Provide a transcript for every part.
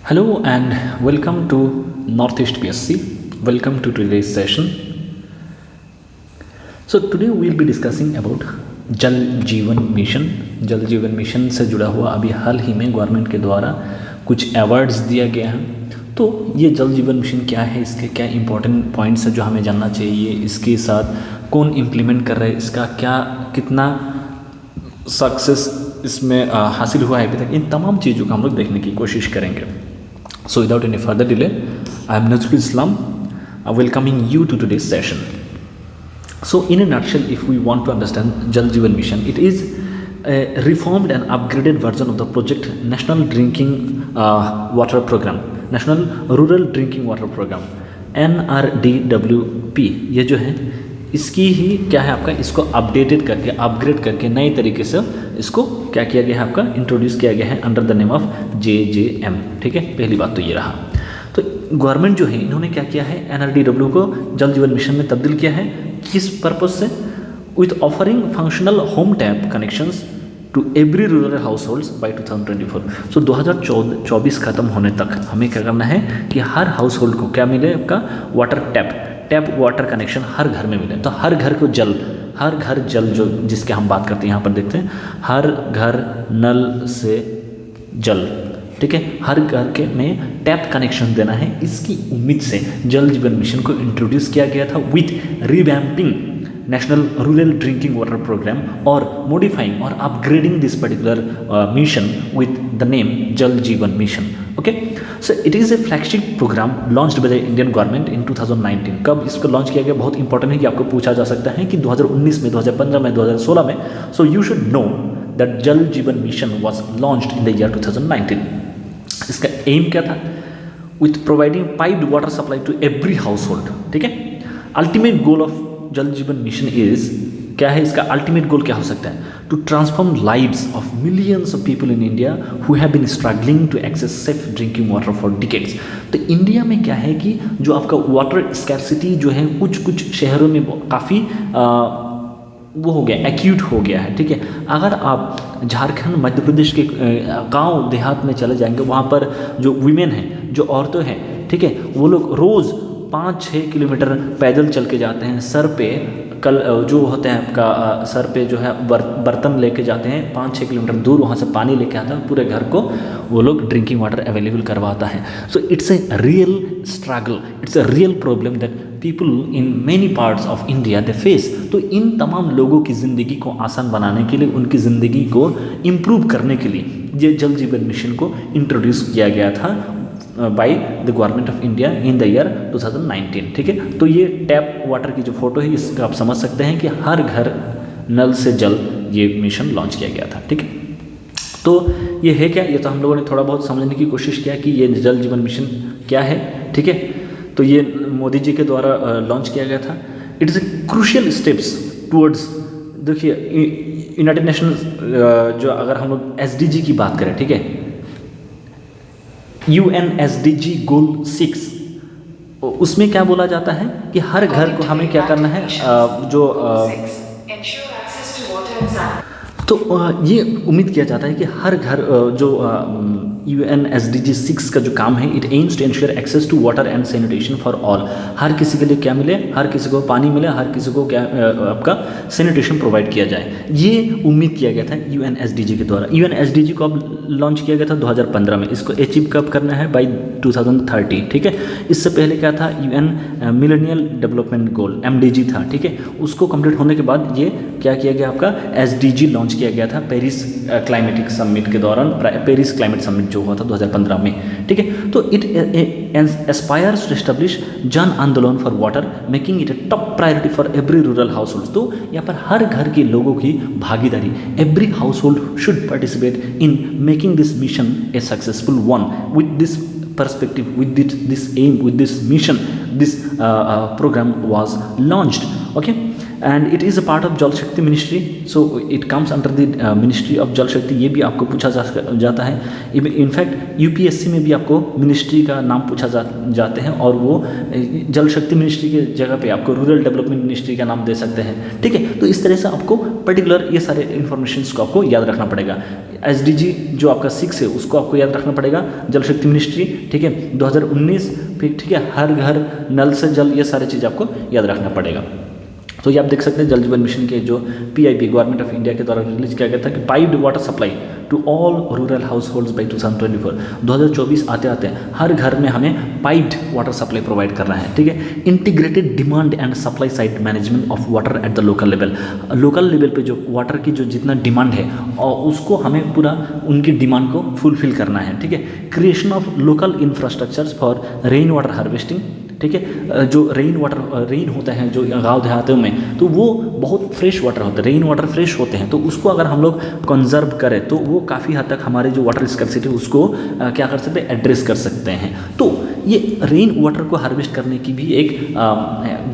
Hello and welcome to Northeast PSC. Welcome to today's session. So today we'll be discussing about जल Jeevan mission. जल Jeevan mission से जुड़ा हुआ अभी हाल ही में गवर्नमेंट के द्वारा कुछ अवार्ड्स दिया गया है. तो ये जल जीवन मिशन क्या है, इसके क्या इंपॉर्टेंट पॉइंट्स है जो हमें जानना चाहिए, इसके साथ कौन इम्प्लीमेंट कर रहा है, इसका क्या कितना सक्सेस इसमें हासिल हुआ है अभी तक, इन तमाम चीज़ों का हम लोग देखने की कोशिश करेंगे. So without any further delay, I am Nazrul Islam, welcoming you to today's session. So in a nutshell, if we want to understand Jal Jeevan Mission, it is a reformed and upgraded version of the project National Drinking Water Program, National Rural Drinking Water Program, NRDWP. ये जो है इसकी ही क्या है आपका, इसको updated करके upgrade करके नए तरीके से इसको क्या किया गया है आपका, इंट्रोड्यूस किया गया है under the name of JJM. ठीक है, पहली बात तो ये रहा. तो गवर्नमेंट जो है इन्होंने क्या किया है, NRDW को जल जीवन मिशन में तब्दील किया है. किस पर्पज से? With offering functional home tap connections to every rural households by 2024. So 2024 खत्म होने तक हमें क्या करना है कि हर हाउस होल्ड को क्या मिले, आपका वाटर टैप वाटर कनेक्शन हर घर में मिले. तो हर घर को हर घर जल जो जिसके हम बात करते हैं, यहाँ पर देखते हैं हर घर नल से जल. ठीक है, हर घर के में टैप कनेक्शन देना है. इसकी उम्मीद से जल जीवन मिशन को इंट्रोड्यूस किया गया था with revamping national rural drinking water program और मॉडिफाइंग और upgrading this particular mission with the name Jal Jeevan mission. Okay, so it is a flagship program launched by the Indian government in 2019. कब इसको launch किया गया, बहुत इंपॉर्टेंट है कि आपको पूछा जा सकता है कि 2019 में, 2015 में, 2016 में. So you should know that Jal Jeevan mission was launched in the year 2019. इसका एम क्या था? With providing piped water supply to every household. ठीक है, अल्टीमेट गोल ऑफ जल जीवन मिशन इज क्या है, इसका अल्टीमेट गोल क्या हो सकता है? To transform lives of millions of people in India who have been struggling to access safe drinking water for decades. तो इंडिया में क्या है कि जो आपका वाटर स्कैर्सिटी जो है कुछ शहरों में काफ़ी वो हो गया, एक्यूट हो गया है. ठीक है, अगर आप झारखंड मध्य प्रदेश के गांव देहात में चले जाएंगे, वहाँ पर जो वीमेन हैं, जो औरतें हैं, ठीक है, वो लोग रोज़ 5-6 किलोमीटर पैदल चल के जाते हैं. सर पे जो होता है आपका सर पे जो है बर्तन लेके जाते हैं, 5-6 किलोमीटर दूर वहाँ से पानी लेके आता है, पूरे घर को वो लोग ड्रिंकिंग वाटर अवेलेबल करवाता है. So it's a real struggle, it's a real problem that people in many parts of India they face. तो इन तमाम लोगों की ज़िंदगी को आसान बनाने के लिए, उनकी ज़िंदगी को इम्प्रूव करने के लिए ये जल जीवन मिशन को इंट्रोड्यूस किया गया था by the government of India in the year 2019. ठीक है, तो ये टैप वाटर की जो फोटो है इसका आप समझ सकते हैं कि हर घर नल से जल ये मिशन लॉन्च किया गया था. ठीक है, तो ये है क्या, ये तो हम लोगों ने थोड़ा बहुत समझने की कोशिश किया कि ये जल जीवन मिशन क्या है. ठीक है, तो ये मोदी जी के द्वारा लॉन्च किया गया था. It is a crucial steps towards, देखिए यूनाइटेड नेशंस जो अगर हम लोग SDG की बात करें, ठीक है, UNSDG गोल 6, उसमें क्या बोला जाता है कि हर घर को हमें क्या करना है, तो ये उम्मीद किया जाता है कि हर घर जो UNSDG 6 का जो काम है, it aims to ensure access to water and sanitation for all. हर किसी के लिए क्या मिले, हर किसी को पानी मिले, हर किसी को क्या आपका सैनिटेशन प्रोवाइड किया जाए. ये उम्मीद किया गया था UNSDG के द्वारा. UNSDG को अब लॉन्च किया गया था 2015 में. इसको अचीव कब करना है? बाई 2030. ठीक है, इससे पहले क्या था, UN millennial development goal MDG था. ठीक है, उसको कंप्लीट होने के बाद ये क्या किया गया, आपका SDG लॉन्च किया गया था पेरिस क्लाइमेटिक समिट के दौरान, पेरिस क्लाइमेट समिट जो हुआ था 2015 में. ठीक है, तो इट एस्पायर्स टू एस्टेब्लिश जन आंदोलन for water, making it A top priority for every rural house hold. तो यहाँ पर हर घर के लोगों की भागीदारी, every house hold should participate in making this mission A successful one. With this perspective, with this aim, with this mission, this program was launched. Okay, and it is a part of जल शक्ति ministry, so it comes under the ministry of जल शक्ति। ये भी आपको पूछा जाता है। इनफैक्ट यूपीएससी में भी आपको मिनिस्ट्री का नाम पूछा जाते हैं, और वो जल शक्ति मिनिस्ट्री के जगह पे आपको रूरल डेवलपमेंट मिनिस्ट्री का नाम दे सकते हैं, ठीक है। तो इस तरह से आपको पर्टिकुलर ये सारे इन्फॉर्मेशन को आपको याद रखना पड़ेगा। SDG जो आपका 6 है उसको आपको याद रखना पड़ेगा, जल शक्ति मिनिस्ट्री, ठीक है, 2019, फिर ठीक है, हर घर नल से जल, ये सारी चीज़ आपको याद रखना पड़ेगा। तो ये आप देख सकते हैं जल जीवन मिशन के जो PIB गवर्नमेंट ऑफ इंडिया के द्वारा रिलीज किया गया था कि piped water supply to all rural households by 2024, 2024 आते आते हर घर में हमें पाइप्ड वाटर सप्लाई प्रोवाइड करना है, ठीक है। Integrated demand and supply side management of water at the local level, local level पे जो वाटर की जो जितना डिमांड है और उसको हमें पूरा उनकी डिमांड को फुलफिल करना है, ठीक है। Creation of local infrastructures for rain water harvesting, ठीक है। जो रेन होता है जो गाँव देहातों में, तो वो बहुत फ्रेश वाटर होता है, रेन वाटर फ्रेश होते हैं, तो उसको अगर हम लोग कंजर्व करें तो वो काफ़ी हद तक हमारे जो वाटर स्कैर्सिटी उसको क्या कर सकते हैं, एड्रेस कर सकते हैं। तो ये रेन वाटर को हार्वेस्ट करने की भी एक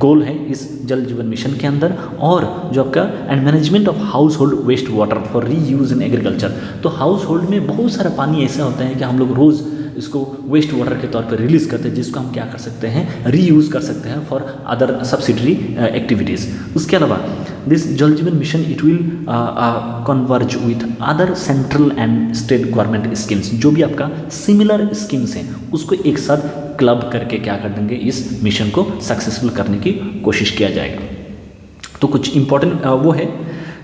गोल है इस जल जीवन मिशन के अंदर। और जो आपका and management of household waste water for reuse in agriculture, तो हाउस होल्ड में बहुत सारा पानी ऐसा होता है कि हम लोग रोज़ इसको वेस्ट वाटर के तौर पर रिलीज़ करते हैं, जिसको हम क्या कर सकते हैं, रीयूज़ कर सकते हैं फॉर अदर सब्सिडरी एक्टिविटीज़। उसके अलावा दिस जल Jeevan mission it will converge with other central and state government schemes, जो भी आपका सिमिलर स्कीम्स हैं उसको एक साथ क्लब करके क्या कर देंगे, इस मिशन को सक्सेसफुल करने की कोशिश किया जाएगा। तो कुछ इंपॉर्टेंट वो है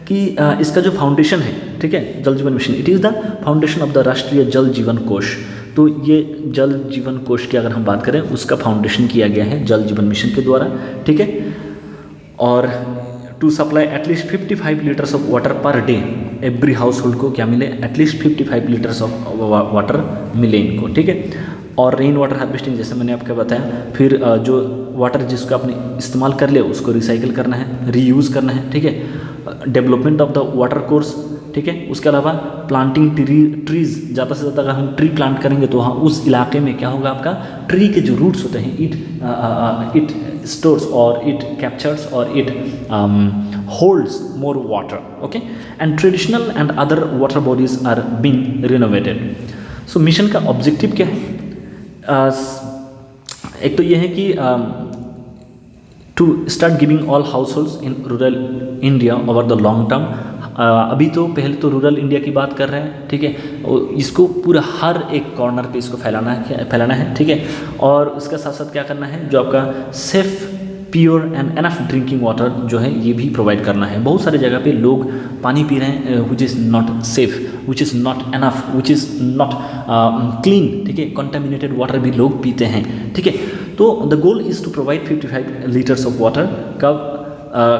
कि इसका जो फाउंडेशन है, ठीक है, जल Jeevan mission, it is the foundation of the राष्ट्रीय जल जीवन कोष। तो ये जल जीवन कोष की अगर हम बात करें उसका फाउंडेशन किया गया है जल जीवन मिशन के द्वारा, ठीक है। और to supply at least 55 litres of water per day, every household को क्या मिले, एटलीस्ट 55 लीटर्स ऑफ वाटर मिले इनको, ठीक है। और रेन वाटर हार्वेस्टिंग जैसे मैंने आपको बताया, फिर जो वाटर जिसको आपने इस्तेमाल कर लिया उसको रिसाइकिल करना है, रीयूज़ करना है, ठीक है। Development of the water course, ठीक है। उसके अलावा प्लांटिंग ट्रीज़, ज़्यादा से ज़्यादा अगर हम ट्री प्लांट करेंगे तो हाँ उस इलाके में क्या होगा, आपका ट्री के जो रूट्स होते हैं इट स्टोर्स और इट कैप्चर्स और it holds more water, okay. And traditional and other water bodies are being renovated. So mission का ऑब्जेक्टिव क्या है? एक तो ये है कि to start giving all households in rural India over the long term. अभी तो पहले तो रूरल इंडिया की बात कर रहे हैं, ठीक है। इसको पूरा हर एक कॉर्नर पे इसको फैलाना है, ठीक है। और उसके साथ साथ क्या करना है, जो आपका safe pure and enough drinking water जो है ये भी प्रोवाइड करना है। बहुत सारे जगह पे लोग पानी पी रहे हैं which is not safe, which is not enough, which is not clean, ठीक है। कंटामिनेटेड वाटर भी लोग पीते हैं, ठीक है। तो the goal is to provide 55 litres of water का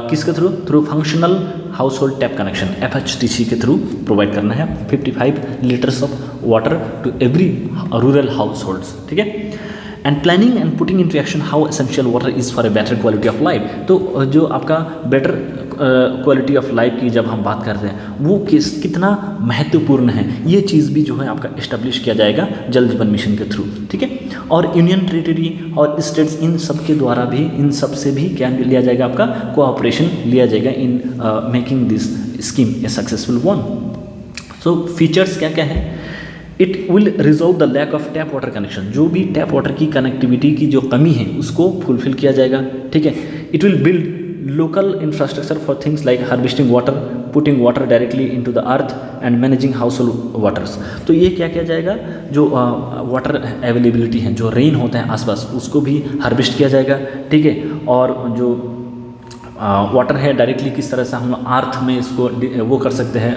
किसके through functional household tap connection FHTC के थ्रू प्रोवाइड करना है 55 litres of water to every rural households, ठीक है। And planning and putting into action how essential water is for a better quality of life. तो जो आपका better quality of life की जब हम बात करते हैं वो कितना महत्वपूर्ण है, ये चीज़ भी जो है आपका इस्टेब्लिश किया जाएगा जल जीवन मिशन के थ्रू, ठीक है। और यूनियन टेरिटरी और स्टेट्स इन सब के द्वारा भी, इन सब से भी क्या लिया जाएगा, आपका कोऑपरेशन लिया जाएगा in making this scheme a successful one. So features क्या क्या है? It will resolve the lack of tap water connection, जो भी टैप वाटर की कनेक्टिविटी की जो कमी है उसको फुलफिल किया जाएगा, ठीक है। It will build local infrastructure for things like harvesting water, putting water directly into the earth and managing house hold waters. तो ये क्या किया जाएगा, जो वाटर अवेलेबिलिटी है, जो रेन होता है आसपास, उसको भी हार्वेस्ट किया जाएगा, ठीक है। और जो वाटर है डायरेक्टली किस तरह से हम अर्थ में इसको वो कर सकते हैं,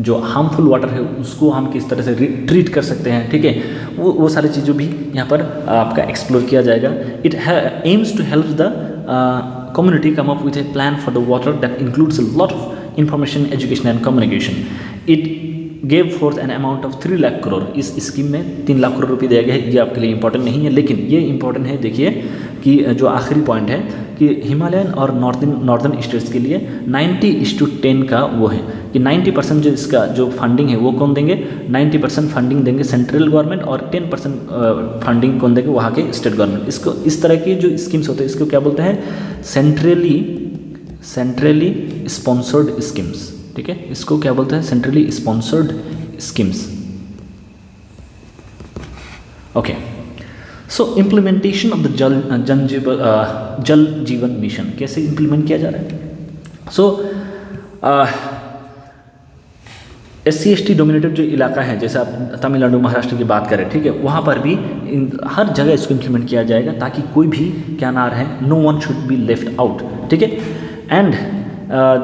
जो हार्मफुल वाटर है उसको हम किस तरह से ट्रीट कर सकते हैं, ठीक है। वो सारी चीज़ों भी यहाँ पर आपका एक्सप्लोर किया जाएगा। It aims to help the community come up with a plan for the water that includes a lot of information, education and communication. It gave forth an amount of 3 lakh crore. इस स्कीम में 3 लाख करोड़ रुपये दिया गया है। ये आपके लिए इंपॉर्टेंट नहीं है, लेकिन ये इंपॉर्टेंट है, देखिए कि जो आखिरी पॉइंट है कि हिमालयन और नॉर्दर्न स्टेट्स के लिए 90:10 का वो है कि 90% जो इसका जो फंडिंग है वो कौन देंगे, 90% फंडिंग देंगे सेंट्रल गवर्नमेंट और 10% फंडिंग कौन देंगे, वहाँ के स्टेट गवर्नमेंट। इसको इस तरह की जो स्कीम्स होते हैं इसको क्या बोलते हैं, सेंट्रली सेंट्रली स्पॉन्सर्ड स्कीम्स, ठीक है, इसको क्या बोलते हैं, centrally sponsored schemes. Okay, so implementation of the Jal Jeevan mission कैसे इम्प्लीमेंट किया जा रहा है। सो SC/ST डोमिनेटेड जो इलाका है, जैसे आप तमिलनाडु महाराष्ट्र की बात करें, ठीक है, वहाँ पर भी हर जगह इसको इम्प्लीमेंट किया जाएगा ताकि कोई भी क्या ना रहे, no one should be left out, ठीक है। And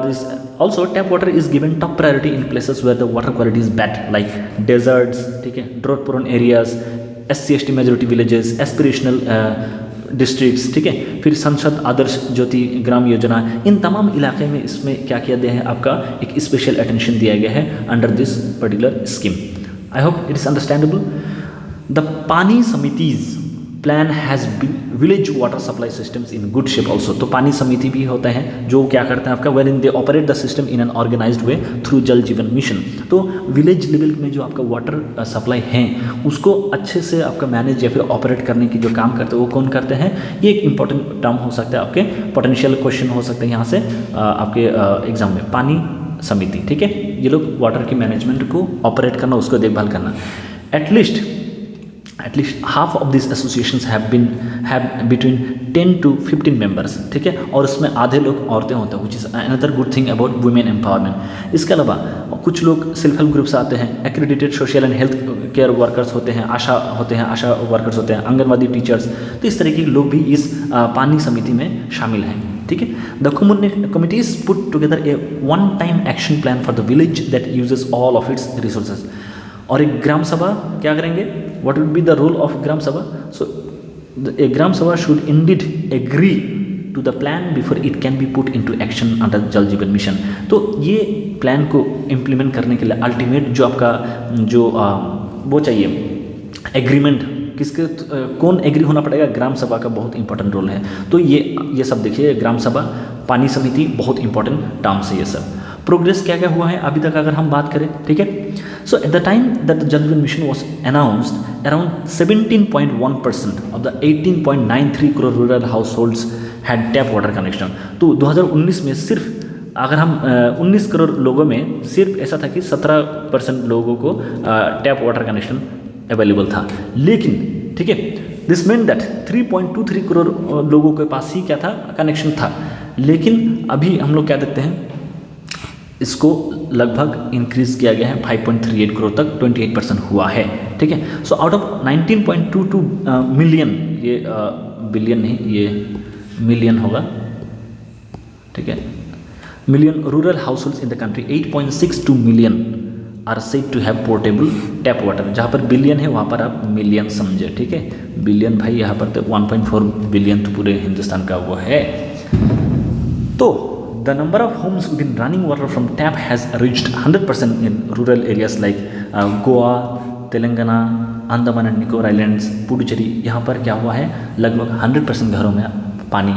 this also tap water is given top priority in places where the water quality is bad, like deserts, ठीक है, drought prone areas, SC/ST majority villages, aspirational districts, ठीक है। फिर संसद आदर्श ज्योति ग्राम योजना, इन तमाम इलाके में इसमें क्या किया गया है, आपका एक स्पेशल अटेंशन दिया गया है under this particular scheme. I hope it is understandable. The paani samitis plan has been village water supply systems in good shape also. तो पानी समिति भी होते हैं जो क्या करते हैं आपका, wherein they operate the system in an organized way through Jal Jeevan mission. तो विलेज लेवल में जो आपका वाटर सप्लाई है उसको अच्छे से आपका मैनेज या फिर ऑपरेट करने की जो काम करते हैं वो कौन करते हैं, ये एक इंपॉर्टेंट टर्म हो सकता है, आपके पोटेंशियल क्वेश्चन हो सकते हैं यहाँ से आपके एग्जाम में। पानी समिति, ठीक है, ये लोग वाटर की मैनेजमेंट को ऑपरेट करना, उसको देखभाल करना। At least half of this associations have between 10 to 15 members, ठीक है, और उसमें आधे लोग औरतें होते हैं, which is another good thing about women empowerment. इसके अलावा कुछ लोग सेल्फ हेल्प ग्रुप्स आते हैं, accredited social and health care workers होते हैं, आशा वर्कर्स होते हैं, आंगनवाड़ी टीचर्स, तो इस तरह के लोग भी इस पानी समिति में शामिल हैं, ठीक है। The committees put together a one time action plan for the village that uses all of its resources. और एक ग्राम सभा क्या करेंगे, what would be the role of gram sabha. So a gram sabha should indeed agree to the plan before it can be put into action under Jal Jeevan mission. तो ये plan को implement करने के लिए अल्टीमेट जो आपका जो वो चाहिए एग्रीमेंट, किसके कौन एग्री होना पड़ेगा, ग्राम सभा का बहुत इंपॉर्टेंट रोल है। तो ये सब देखिए, ग्राम सभा, पानी समिति, बहुत इंपॉर्टेंट टर्म्स है ये सब। प्रोग्रेस क्या क्या हुआ है अभी तक अगर हम बात करें, ठीक है। So at the time that the Jal Jeevan mission was announced, around 17.1% of the 18.93 crore rural household had tap water connection. तो 2019 में सिर्फ अगर हम 19 करोड़ लोगों में सिर्फ ऐसा था कि 17% लोगों को टैप वाटर कनेक्शन अवेलेबल था। लेकिन ठीक है, दिस मीन दैट 3.23 करोड़ लोगों के पास ही क्या था, कनेक्शन था। लेकिन अभी हम लोग क्या देखते हैं, इसको लगभग इंक्रीज किया गया है 5.38 करोड़ तक, 28% हुआ है, ठीक है। सो आउट ऑफ 19.22 मिलियन, ये बिलियन नहीं, ये मिलियन होगा, ठीक है, million rural households in the country, 8.62 million are said to have portable tap water. जहाँ पर बिलियन है वहाँ पर आप मिलियन समझे, ठीक है, बिलियन भाई यहाँ पर तो 1.4 बिलियन तो पूरे हिंदुस्तान का वो है। तो the number of homes within running water from tap has reached 100% in rural areas like Goa, Telangana, Andaman and Nicobar Islands, Puducherry. यहाँ पर क्या हुआ है, लगभग 100% घरों में पानी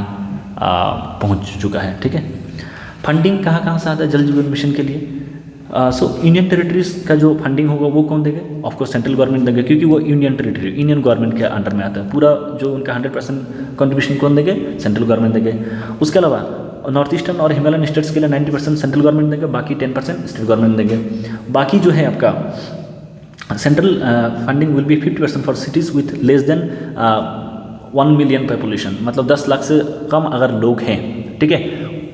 पहुँच चुका है, ठीक है। फंडिंग कहाँ कहाँ से आता है जल जीवन मिशन के लिए। सो इंडियन टेरिटरीज का जो फंडिंग होगा वो कौन देगा, ऑफकोर्स सेंट्रल गवर्नमेंट देगा, क्योंकि वो यूनियन टेरिटरी, यूनियन गवर्नमेंट के अंडर में आता है। पूरा जो उनका 100% कंट्रीब्यूशन कौन देंगे, सेंट्रल गवर्नमेंट देंगे। उसके अलावा नॉर्थ ईस्टर्न और हिमालयन स्टेट्स के लिए 90% सेंट्रल गवर्नमेंट देंगे, बाकी 10% स्टेट गवर्नमेंट देंगे। बाकी जो है आपका central funding will be 50% for cities with less than 1 million population, मतलब 10 लाख से कम अगर लोग हैं, ठीक है,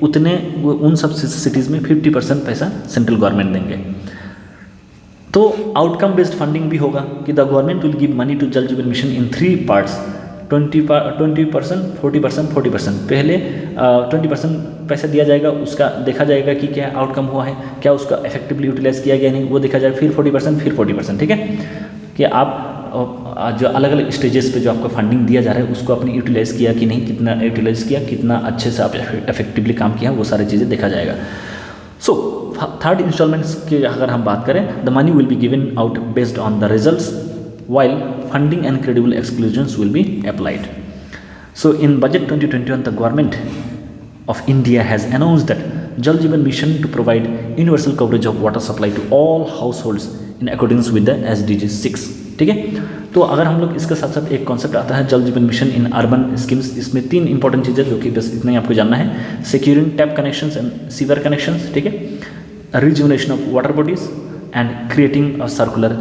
उतने उन सब सिटीज़ में 50% पैसा सेंट्रल गवर्नमेंट देंगे। तो आउटकम बेस्ड फंडिंग भी होगा कि the government will give money to Jal Jeevan mission in 3 parts, 20%, 40%, 40%। पहले 20% पैसा दिया जाएगा, उसका देखा जाएगा कि क्या आउटकम हुआ है, क्या उसका इफेक्टिवली यूटिलाइज किया गया नहीं, वो देखा जाएगा। फिर 40%, फिर 40%, ठीक है, कि आप जो अलग अलग स्टेजेस पे जो आपको फंडिंग दिया जा रहा है उसको आपने यूटिलाइज़ किया कि नहीं, कितना यूटिलाइज़ किया, कितना अच्छे से आप इफेक्टिवली काम किया, वो सारी चीज़ें देखा जाएगा। सो थर्ड इंस्टॉलमेंट्स की अगर हम बात करें, the money will be given out based on the results while funding and credible exclusions will be applied. So in budget 2021, the government of India has announced that Jal Jeevan Mission to provide universal coverage of water supply to all households in accordance with the SDG 6. ठीक है। तो अगर हम लोग इसके साथ साथ एक कॉन्सेप्ट आता है जल Jeevan mission in urban schemes, इसमें 3 इंपॉर्टेंट चीज़ें जो कि बस इतना ही आपको जानना है। Securing tap connections and sewer connections, ठीक है, rejuvenation of water bodies and creating circular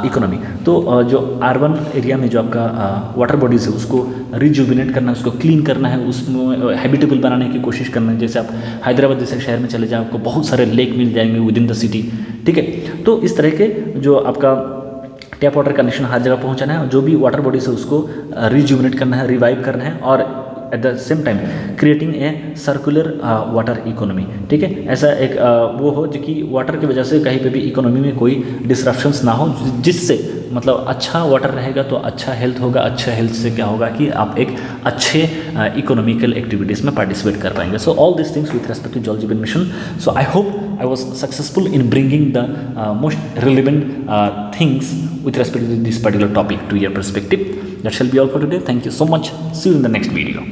economy. तो जो अर्बन एरिया में जो आपका वाटर बॉडीज़ है उसको रिजुविनेट करना है, उसको क्लीन करना है, उसमें हैबिटेबल बनाने की कोशिश करना है। जैसे आप हैदराबाद जैसे शहर में चले जाए आपको बहुत सारे लेक मिल जाएंगे विद इन द सिटी, ठीक है। तो इस तरह के जो आपका टैप वाटर कनेक्शन हर जगह पहुंचाना है और जो भी वाटर बॉडीज है उसको रिजुविनेट करना है, रिवाइव करना है और at the same time creating a circular water economy, ठीक है। ऐसा एक वो हो जो कि वाटर की वजह से कहीं पे भी इकोनॉमी में कोई डिसरप्शंस ना हो, जिससे मतलब अच्छा वाटर रहेगा तो अच्छा हेल्थ होगा, अच्छा हेल्थ से क्या होगा कि आप एक अच्छे इकोनॉमिकल एक्टिविटीज़ में पार्टिसिपेट कर पाएंगे। So all this things with respect to Jal Jeevan mission. So I hope I was successful in bringing the most relevant things with respect to this particular topic to your perspective. That shall be all for today. Thank you so much. See you in the next video.